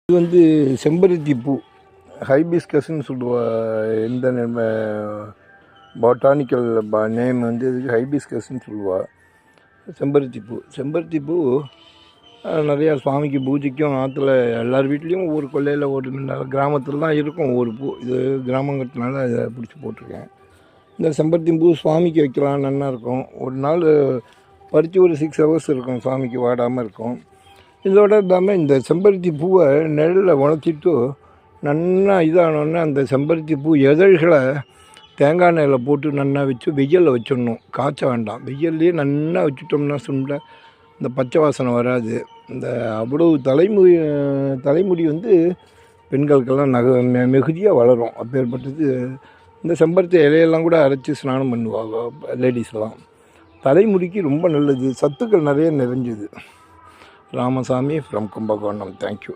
இது வந்து செம்பருத்தி பூ, ஹைபிஸ்கஸ்ன்னு சொல்லுவா. இந்த பாட்டானிக்கல் நேம் வந்து இதுக்கு ஹைபிஸ்கஸ்ன்னு சொல்லுவா. செம்பருத்தி பூ நிறையா சுவாமிக்கு பூஜைக்கும் ஆற்றுல எல்லார் வீட்லேயும் ஒவ்வொரு கொல்லையில் ஒரு கிராமத்தில் தான் இருக்கும் ஒவ்வொரு பூ. இது கிராமங்கிறதுனால அதை பிடிச்சி போட்டிருக்கேன். இந்த செம்பருத்தி பூ சுவாமிக்கு வைக்கலாம், நல்லா இருக்கும். ஒரு நாள் பறித்து ஒரு 6 ஹவர்ஸ் இருக்கும், சுவாமிக்கு வாடாமல் இருக்கும். இதோட இல்லாமல் இந்த செம்பருத்தி பூவை நெல்லில் உணர்த்திட்டு நல்லா இதானோடனே அந்த செம்பருத்தி பூ எதழ்களை தேங்காய் எண்ணெயில் போட்டு நல்லா வச்சு வெயிலில் வச்சிடணும், காய்ச்ச வேண்டாம். வெயில்லையே நல்லா வச்சுட்டோம்னா சுண்டை இந்த பச்சை வாசனை வராது. இந்த அவ்வளோ தலைமுடி வந்து பெண்களுக்கெல்லாம் மிகுதியாக வளரும். அப்பேற்பட்டது இந்த செம்பருத்தி இலையெல்லாம் கூட அரைச்சி ஸ்நானம் பண்ணுவாங்க லேடிஸ்லாம். தலைமுடிக்கு ரொம்ப நல்லது, சத்துக்கள் நிறைய நிறைஞ்சது. ராமசாமி ஃப்ரம் கும்பகோணம். தேங்க்யூ.